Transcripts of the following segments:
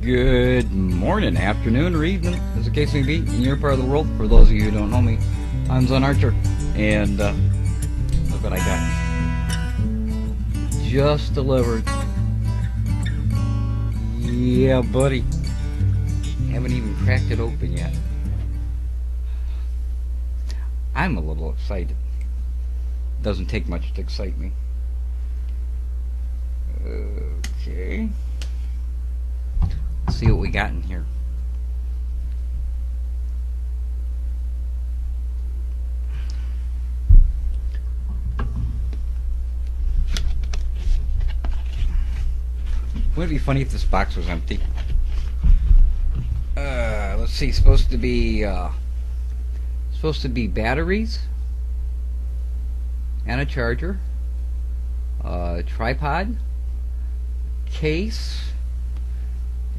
Good morning, afternoon, or evening, as the case may be, in your part of the world. For those of you who don't know me, I'm Zen Archer, and look what I got. Just delivered. Yeah, buddy. Haven't even cracked it open yet. I'm a little excited. Doesn't take much to excite me. Okay. Let's see what we got in here. Wouldn't it be funny if this box was empty? Let's see. Supposed to be batteries and a charger, tripod, case,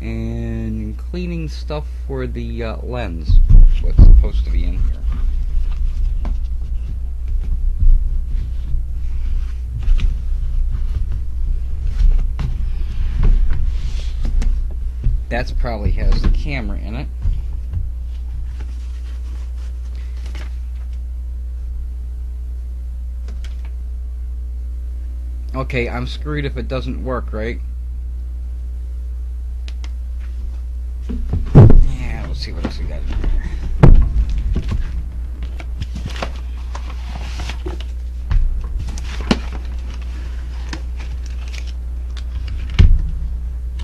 and cleaning stuff for the lens. What's supposed to be in here? That's probably has the camera in it. Okay, I'm screwed if it doesn't work, right? Yeah, let's see what else we got in here.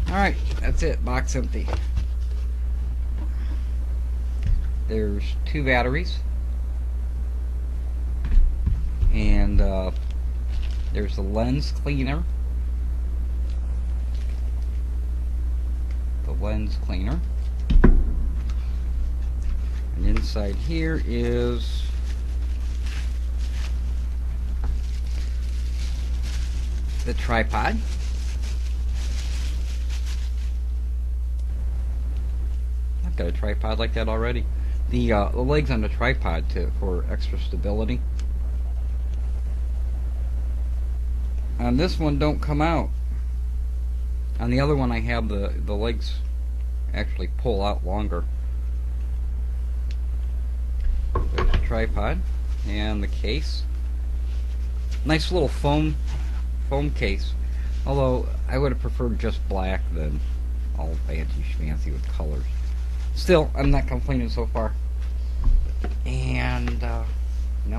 Alright, that's it. Box empty. There's 2 batteries. And there's the lens cleaner. The lens cleaner. And inside here is the tripod. I've got a tripod like that already. The legs on the tripod for extra stability. On this one don't come out. On the other one I have the legs actually pull out longer. There's the tripod and the case. Nice little foam case. Although I would have preferred just black than all fancy schmancy with colors. Still, I'm not complaining so far. And now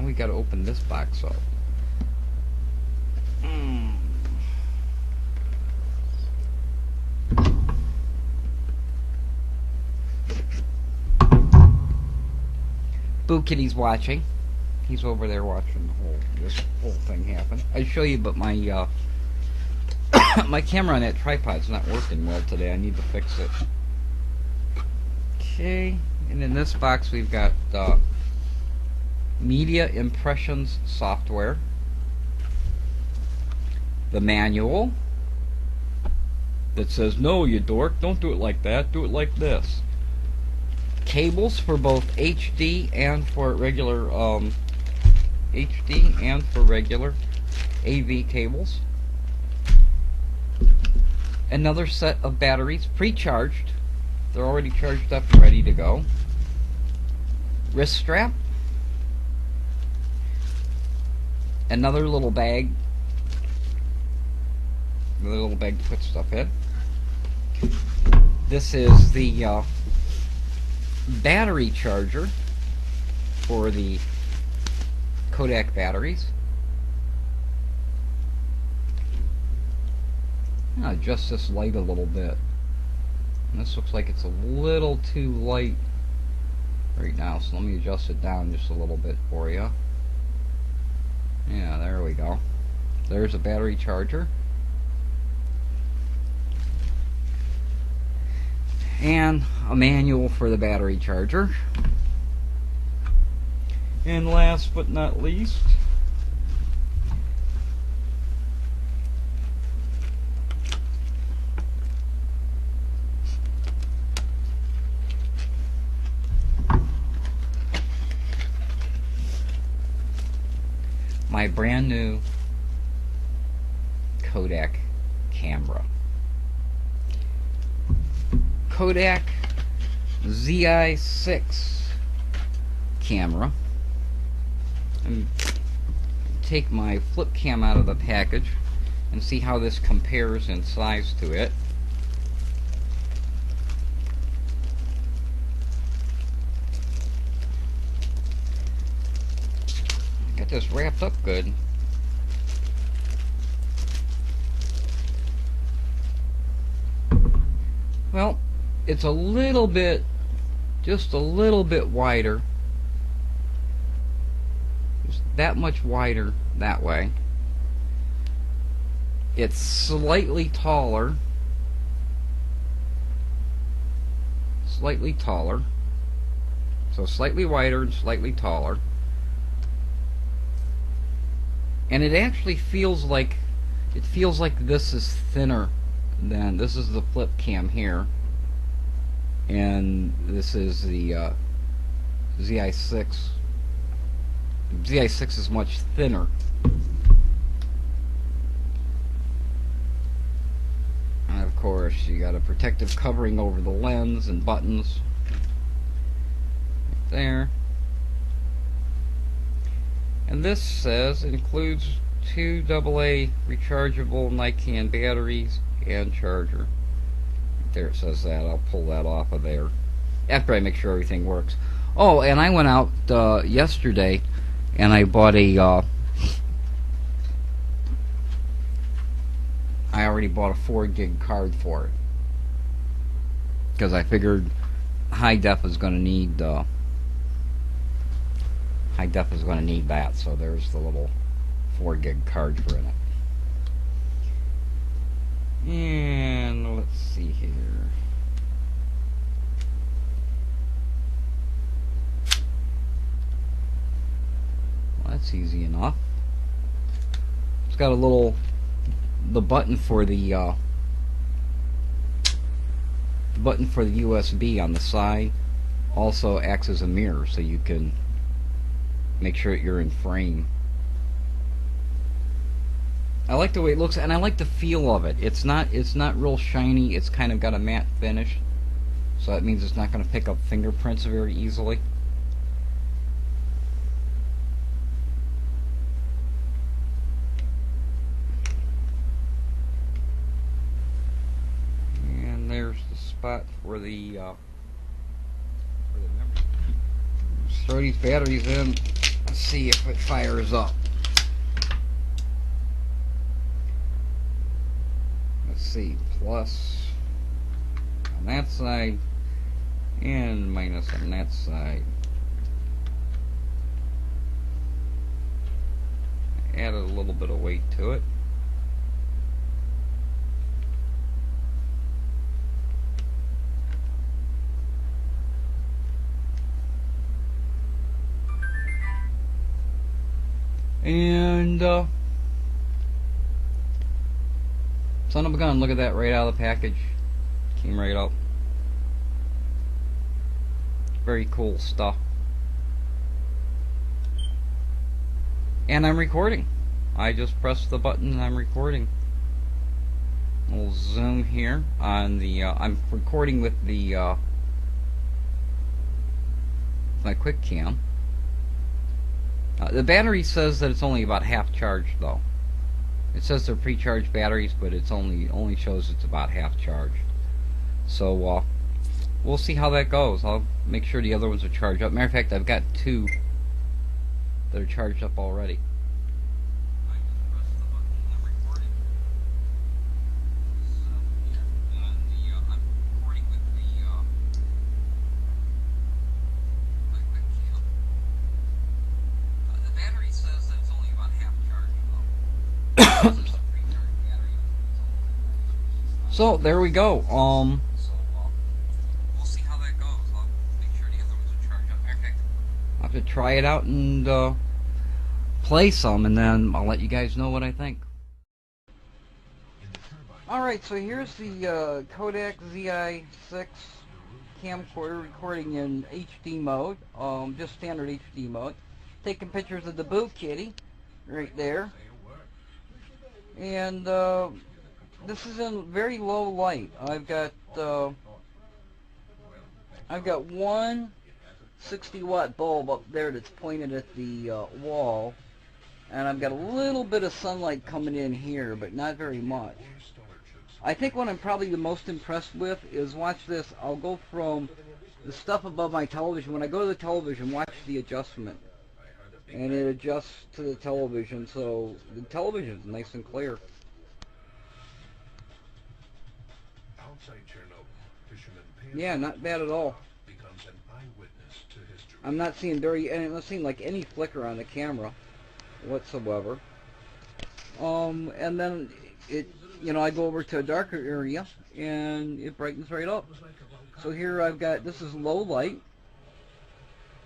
we got to open this box up. Boo Kitty's watching. He's over there watching this whole thing happen. I'd show you, but my my camera on that tripod's not working well today. I need to fix it. Okay, and in this box we've got media impressions software, the manual that says, "No, you dork, don't do it like that, do it like this." Cables for both HD and for regular AV cables. Another set of batteries, pre-charged. They're already charged up and ready to go. Wrist strap. Another little bag. Another little bag to put stuff in. This is the battery charger for the Kodak batteries. I'll adjust this light a little bit. And this looks like it's a little too light right now, so let me adjust it down just a little bit for you. Yeah, there we go. There's a battery charger. And a manual for the battery charger. And last but not least, my brand new Kodak camera. Kodak Zi6 camera. And take my flip cam out of the package and see how this compares in size to it. Got this wrapped up good. Well, it's a little bit, just a little bit wider. Just that much wider that way. It's slightly taller. Slightly taller. So slightly wider and slightly taller. And it actually feels like, this is thinner than, this is the flip cam here. And this is the Zi6. Zi6 is much thinner. And of course, you got a protective covering over the lens and buttons. Right there. And this says it includes 2 AA rechargeable Nikan batteries and charger. Right there it says that. I'll pull that off of there after I make sure everything works. Oh, and I went out yesterday and I bought a I already bought a 4 gig card for it because I figured high def is going to need that, so there's the little 4 gig card for it. And let's see here. Well, that's easy enough. It's got a little, the button for the USB on the side also acts as a mirror, so you can make sure that you're in frame. I like the way it looks, and I like the feel of it. It's not real shiny. It's kind of got a matte finish, so that means it's not going to pick up fingerprints very easily. And there's the spot for the memory. Let's throw these batteries in. Let's see if it fires up. Let's see, plus on that side and minus on that side. Added a little bit of weight to it. And son of a gun, look at that, right out of the package. Came right up. Very cool stuff. And I'm recording. I just pressed the button and I'm recording. We'll zoom here on the I'm recording with the my quick cam. The battery says that it's only about half charged though. It says they're pre-charged batteries, but it's only shows it's about half charged. So we'll see how that goes. I'll make sure the other ones are charged up. Matter of fact, I've got 2 that are charged up already. So there we go. We'll see how that goes. I'll make sure the other ones are charged up. I'll have to try it out and play some, and then I'll let you guys know what I think. Alright, so here's the Kodak Zi6 camcorder recording in HD mode, just standard HD mode. Taking pictures of the Boo Kitty right there. And this is in very low light. I've got I've got one 60-watt bulb up there that's pointed at the wall, and I've got a little bit of sunlight coming in here, but not very much. I think what I'm probably the most impressed with is, watch this, I'll go from the stuff above my television. When I go to the television, watch the adjustment. And it adjusts to the television, so the television is nice and clear. Yeah, not bad at all. I'm not seeing like any flicker on the camera whatsoever. And then I go over to a darker area and it brightens right up. So here I've got, this is low light,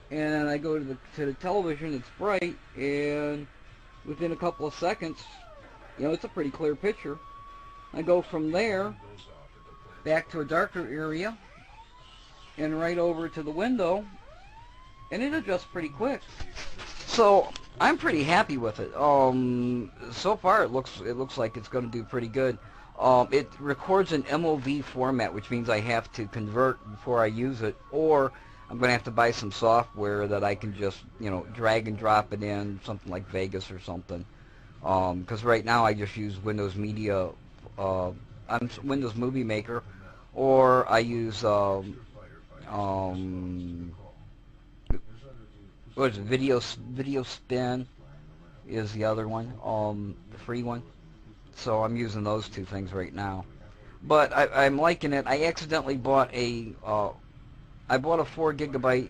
and I go to the television, it's bright, and within a couple of seconds, it's a pretty clear picture. I go from there back to a darker area and right over to the window, and it adjusts pretty quick. So I'm pretty happy with it. So far it looks like it's going to do pretty good. It records in MOV format, which means I have to convert before I use it, or I'm going to have to buy some software that I can just, drag and drop it in, something like Vegas or something. Because right now I just use Windows Media, Windows Movie Maker, or I use, what is it, Video Spin is the other one, the free one. So I'm using those two things right now. But I'm liking it. I accidentally bought I bought a 4 gigabyte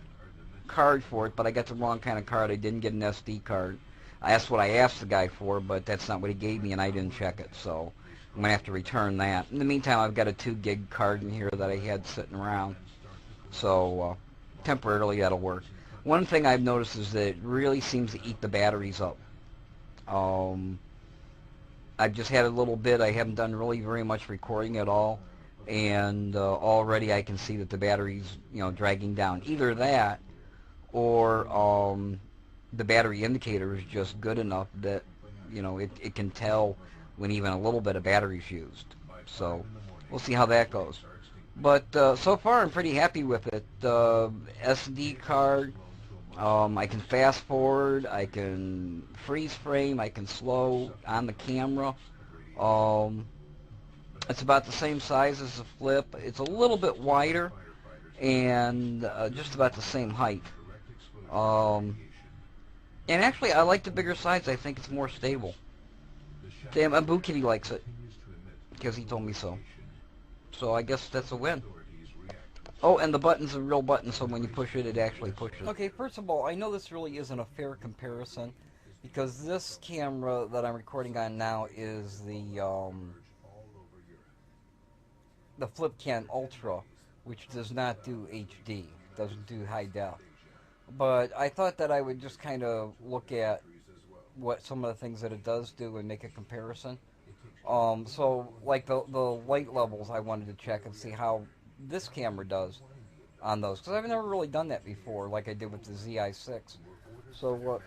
card for it, but I got the wrong kind of card. I didn't get an SD card. That's what I asked the guy for, but that's not what he gave me, and I didn't check it, so I'm going to have to return that. In the meantime, I've got a 2 gig card in here that I had sitting around, so temporarily that'll work. One thing I've noticed is that it really seems to eat the batteries up. I've just had a little bit. I haven't done really very much recording at all, and already I can see that the battery's dragging down. Either that, or the battery indicator is just good enough that it can tell when even a little bit of battery's used. So we'll see how that goes. But so far I'm pretty happy with it. SD card, I can fast forward, I can freeze frame, I can slow on the camera. It's about the same size as the Flip. It's a little bit wider and just about the same height. And actually, I like the bigger size. I think it's more stable. Damn, Boo Kitty likes it because he told me so. So I guess that's a win. Oh, and the button's a real button, so when you push it, it actually pushes. Okay, first of all, I know this really isn't a fair comparison because this camera that I'm recording on now is the FlipCam Ultra, which does not do HD, doesn't do high def. But I thought that I would just kind of look at what some of the things that it does do and make a comparison. So like the light levels, I wanted to check and see how this camera does on those, because I've never really done that before like I did with the Zi6. So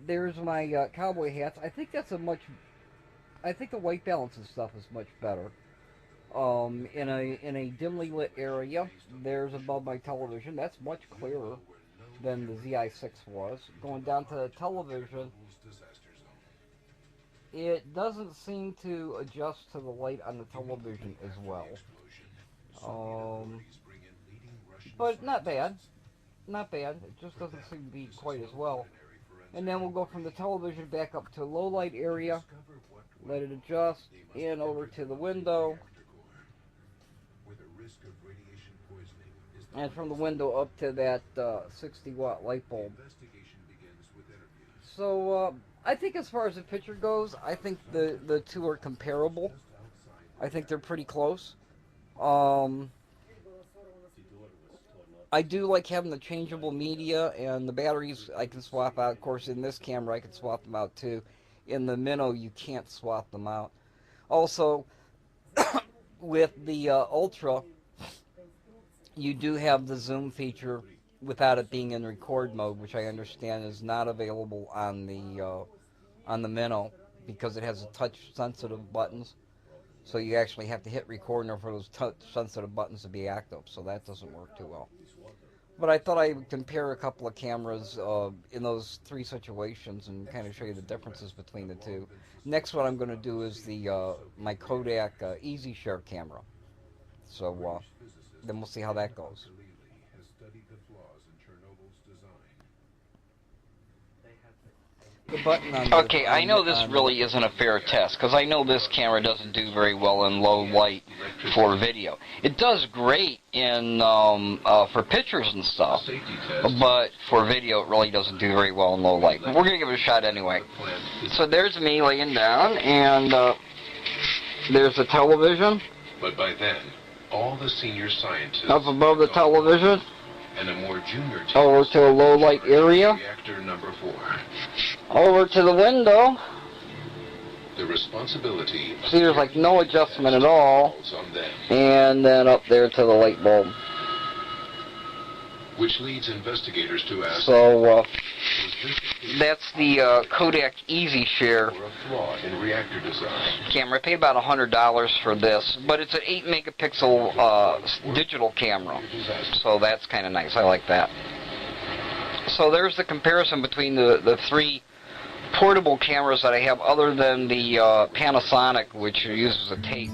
there's my cowboy hats. I think that's I think the white balance and stuff is much better. In a dimly lit area, there's above my television. That's much clearer than the Zi6 was. Going down to the television, it doesn't seem to adjust to the light on the television as well. But not bad. Not bad. It just doesn't seem to be quite as well. And then we'll go from the television back up to low light area, let it adjust, and over to the window, and from the window up to that 60-watt light bulb. So I think as far as the picture goes, I think the two are comparable. I think they're pretty close. I do like having the changeable media, and the batteries I can swap out. Of course, in this camera I can swap them out too. In the Minnow you can't swap them out. Also, with the Ultra, you do have the zoom feature without it being in record mode, which I understand is not available on the Minnow because it has the touch sensitive buttons. So you actually have to hit record in order for those touch-sensitive buttons to be active, so that doesn't work too well. But I thought I would compare a couple of cameras in those three situations and kind of show you the differences between the two. Next, what I'm going to do is my Kodak Easy Share camera. So then we'll see how that goes. The button on Okay, I know this really isn't a fair test, because I know this camera doesn't do very well in low light for video. It does great in for pictures and stuff, but for video it really doesn't do very well in low light. But we're going to give it a shot anyway. So there's me laying down, and there's the television. But by then, all the senior scientists up above the television, and a more junior over to a low light area, reactor number 4. over to the window. The responsibility. See, there's like no adjustment at all, and then up there to the light bulb. Which leads investigators to ask. So that's the Kodak Easy Share in reactor design. camera. I paid about $100 for this, but it's an 8 megapixel digital camera, so that's kind of nice. I like that. So there's the comparison between the three portable cameras that I have, other than the Panasonic, which uses a tape.